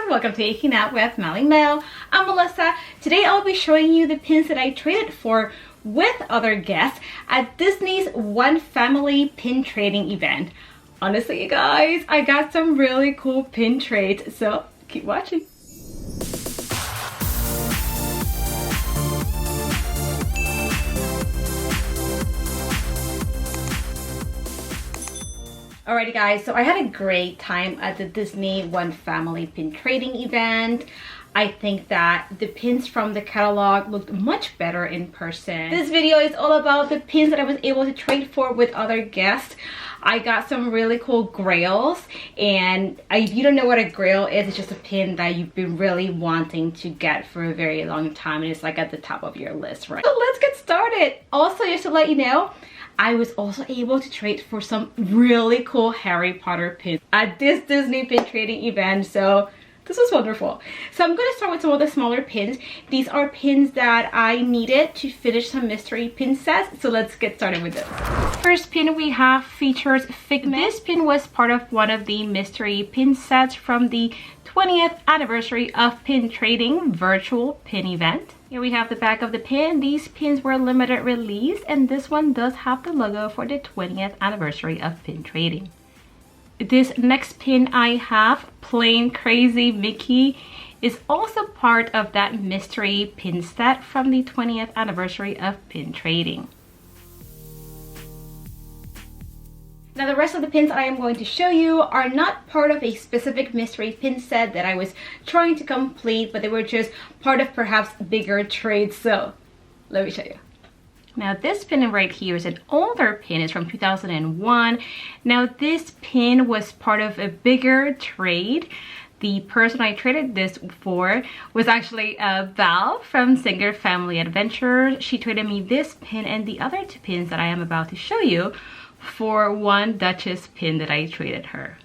welcome to Geeking Out with MellyMel. I'm Melissa. Today I'll be showing you the pins that I traded for with other guests at Disney's One Family pin trading event. Honestly, you guys, I got some really cool pin trades, so keep watching. Alrighty guys, so I had a great time at the Disney One Family pin trading event. I think that the pins from the catalog looked much better in person. This video is all about the pins that I was able to trade for with other guests. I got some really cool grails, and if you don't know what a grail is, it's just a pin that you've been really wanting to get for a very long time, and it's like at the top of your list, right? So let's get started. Also, just to let you know, I was also able to trade for some really cool Harry Potter pins at this Disney pin trading event, so this was wonderful. So I'm going to start with some of the smaller pins. These are pins that I needed to finish some mystery pin sets, so let's get started with this. First pin we have features Figment. This pin was part of one of the mystery pin sets from the 20th anniversary of pin trading virtual pin event. Here we have the back of the pin. These pins were limited release, and this one does have the logo for the 20th anniversary of pin trading. This next pin I have, Plain Crazy Mickey, is also part of that mystery pin set from the 20th anniversary of pin trading. Now the rest of the pins I am going to show you are not part of a specific mystery pin set that I was trying to complete, but they were just part of perhaps bigger trades, so let me show you. Now this pin right here is an older pin. It's from 2001. Now this pin was part of a bigger trade. The person I traded this for was actually Val from Singer Family Adventures. She traded me this pin and the other two pins that I am about to show you for one Duchess pin that I traded her.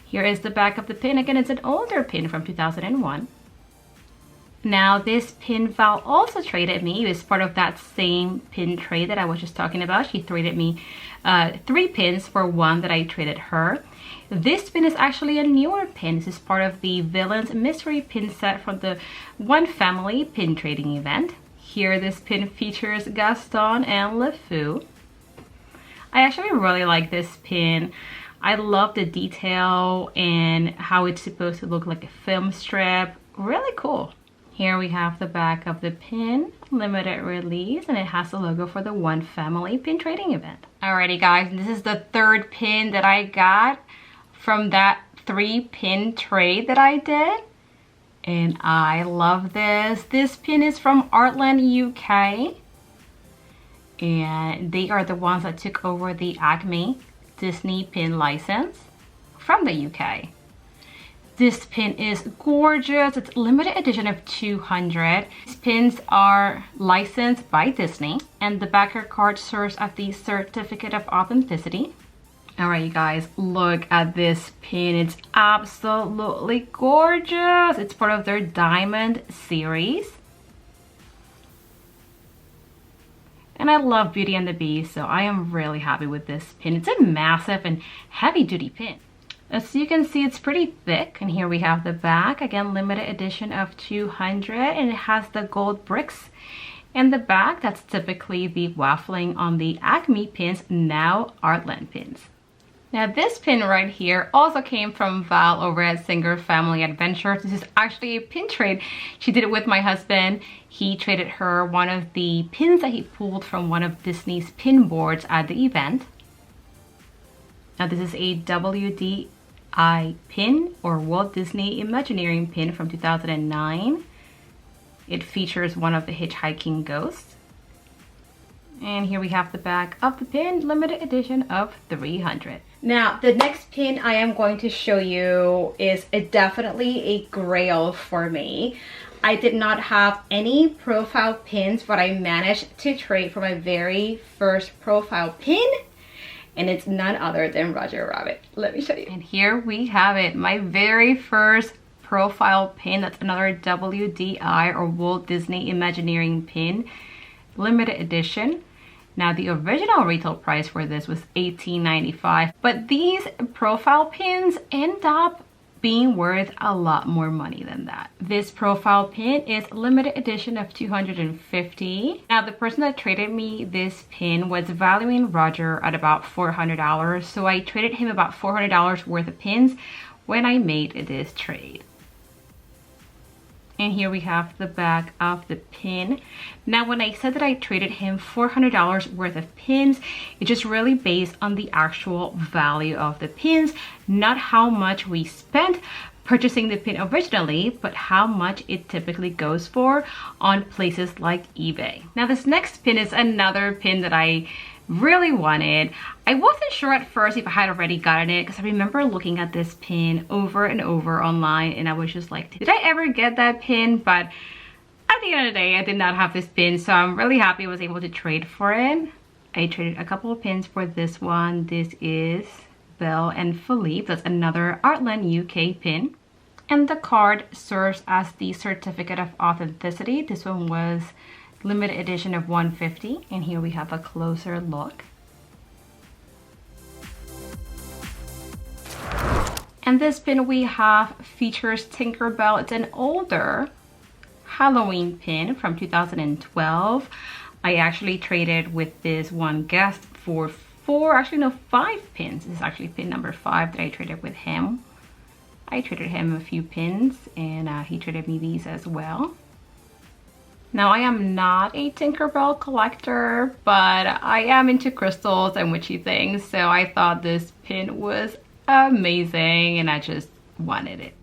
Here is the back of the pin. Again, it's an older pin from 2001. Now this pin Val also traded me. It was part of that same pin trade that I was just talking about. She traded me 3 pins for one that I traded her. This pin is actually a newer pin. This is part of the Villains Mystery pin set from the One Family pin trading event. Here this pin features Gaston and LeFou. I actually really like this pin. I love the detail and how it's supposed to look like a film strip. Really cool. Here we have the back of the pin, limited release, and it has the logo for the One Family pin trading event. Alrighty guys, this is the third pin that I got from that 3-pin trade that I did. And I love this. This pin is from Artland, UK. And they are the ones that took over the Acme Disney pin license from the UK. This pin is gorgeous. It's a limited edition of 200. These pins are licensed by Disney, and the backer card serves as the certificate of authenticity. All right, you guys, look at this pin. It's absolutely gorgeous. It's part of their Diamond series. And I love Beauty and the Beast, so I am really happy with this pin. It's a massive and heavy-duty pin. As you can see, it's pretty thick, and here we have the back. Again, limited edition of 200, and it has the gold bricks in the back. That's typically the waffling on the Acme pins, now Artland pins. Now this pin right here also came from Val over at Singer Family Adventures. This is actually a pin trade. She did it with my husband. He traded her one of the pins that he pulled from one of Disney's pin boards at the event. Now this is a WDI pin, or Walt Disney Imagineering pin from 2009. It features one of the hitchhiking ghosts. And here we have the back of the pin, limited edition of 300. Now, the next pin I am going to show you is definitely a grail for me. I did not have any profile pins, but I managed to trade for my very first profile pin, and it's none other than Roger Rabbit. Let me show you. And here we have it, my very first profile pin. That's another WDI, or Walt Disney Imagineering pin, limited edition. Now the original retail price for this was $18.95, but these profile pins end up being worth a lot more money than that. This profile pin is limited edition of 250. Now the person that traded me this pin was valuing Roger at about $400, so I traded him about $400 worth of pins when I made this trade. And here we have the back of the pin. Now when I said that I traded him $400 worth of pins, it's just really based on the actual value of the pins, not how much we spent purchasing the pin originally, but how much it typically goes for on places like eBay. Now this next pin is another pin that I really wanted. I wasn't sure at first if I had already gotten it because I remember looking at this pin over and over online and I was just like, did I ever get that pin? But at the end of the day, I did not have this pin, so I'm really happy I was able to trade for it. I traded a couple of pins for this one. This is Belle and Philippe. That's another Artland UK pin. And the card serves as the certificate of authenticity. This one was limited edition of 150, and here we have a closer look. And this pin we have features Tinkerbell. It's an older Halloween pin from 2012. I actually traded with this one guest for 5 pins. This is actually pin number 5 that I traded with him. I traded him a few pins and he traded me these as well. Now I am not a Tinkerbell collector, but I am into crystals and witchy things, so I thought this pin was amazing and I just wanted it.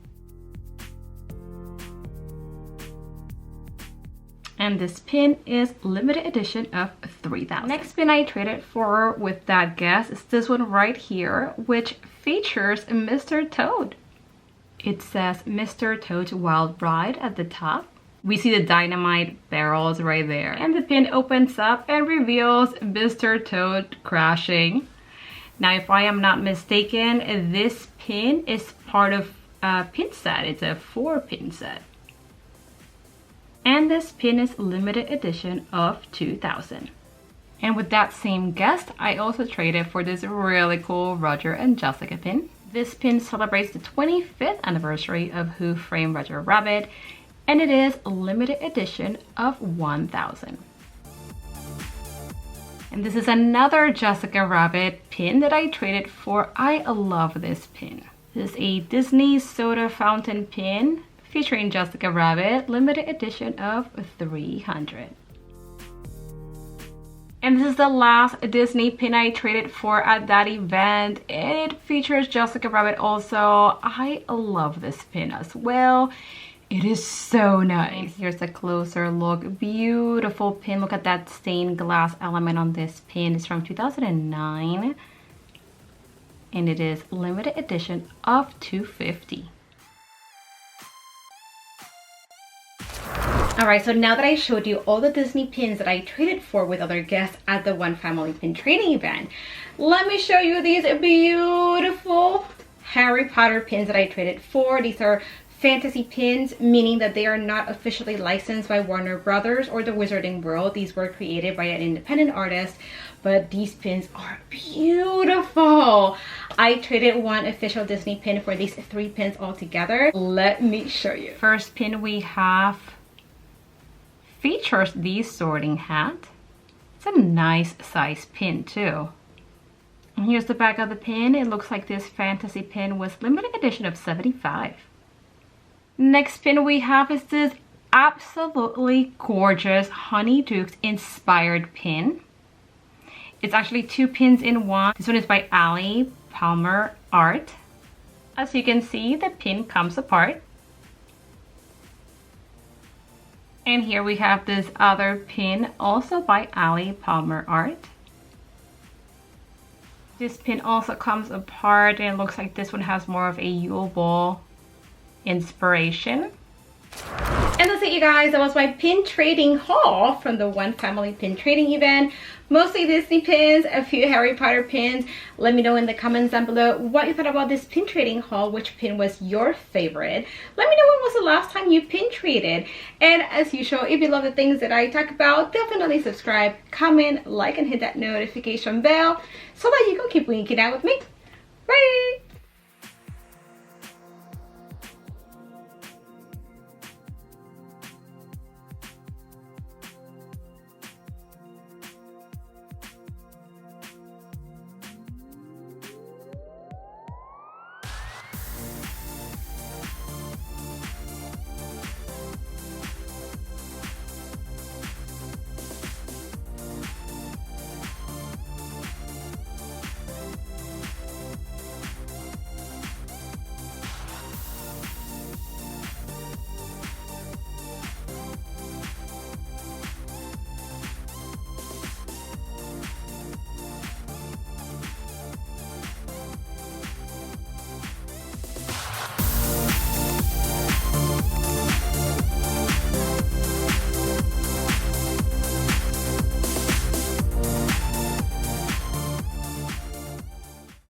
And this pin is limited edition of 3,000. Next pin I traded for with that guest is this one right here, which features Mr. Toad. It says Mr. Toad's Wild Ride at the top. We see the dynamite barrels right there. And the pin opens up and reveals Mr. Toad crashing. Now, if I am not mistaken, this pin is part of a pin set. It's a 4-pin set. And this pin is limited edition of 2,000. And with that same guest, I also traded for this really cool Roger and Jessica pin. This pin celebrates the 25th anniversary of Who Framed Roger Rabbit, and it is limited edition of 1,000. And this is another Jessica Rabbit pin that I traded for. I love this pin. This is a Disney soda fountain pin featuring Jessica Rabbit, limited edition of 300. And this is the last Disney pin I traded for at that event. It features Jessica Rabbit also. I love this pin as well. It is so nice. Here's a closer look. Beautiful pin. Look at that stained glass element on this pin. It's from 2009. And it is limited edition of 250. Alright, so now that I showed you all the Disney pins that I traded for with other guests at the One Family Pin Trading event, let me show you these beautiful Harry Potter pins that I traded for. These are fantasy pins, meaning that they are not officially licensed by Warner Brothers or the Wizarding World. These were created by an independent artist, but these pins are beautiful. I traded one official Disney pin for these 3 pins all together. Let me show you. First pin we have features the Sorting Hat. It's a nice size pin too. And here's the back of the pin. It looks like this fantasy pin was limited edition of 75. Next pin we have is this absolutely gorgeous Honeydukes inspired pin. It's actually 2 pins in one. This one is by Ali Palmer Art. As you can see, the pin comes apart. And here we have this other pin, also by Ali Palmer Art. This pin also comes apart and it looks like this one has more of a Yule Ball inspiration. And that's it, you guys. That was my pin trading haul from the One Family Pin Trading event. Mostly Disney pins, a few Harry Potter pins. Let me know in the comments down below what you thought about this pin trading haul. Which pin was your favorite? Let me know when was the last time you pin traded. And as usual, if you love the things that I talk about, definitely subscribe, comment, like, and hit that notification bell so that you can keep winking out with me. Bye!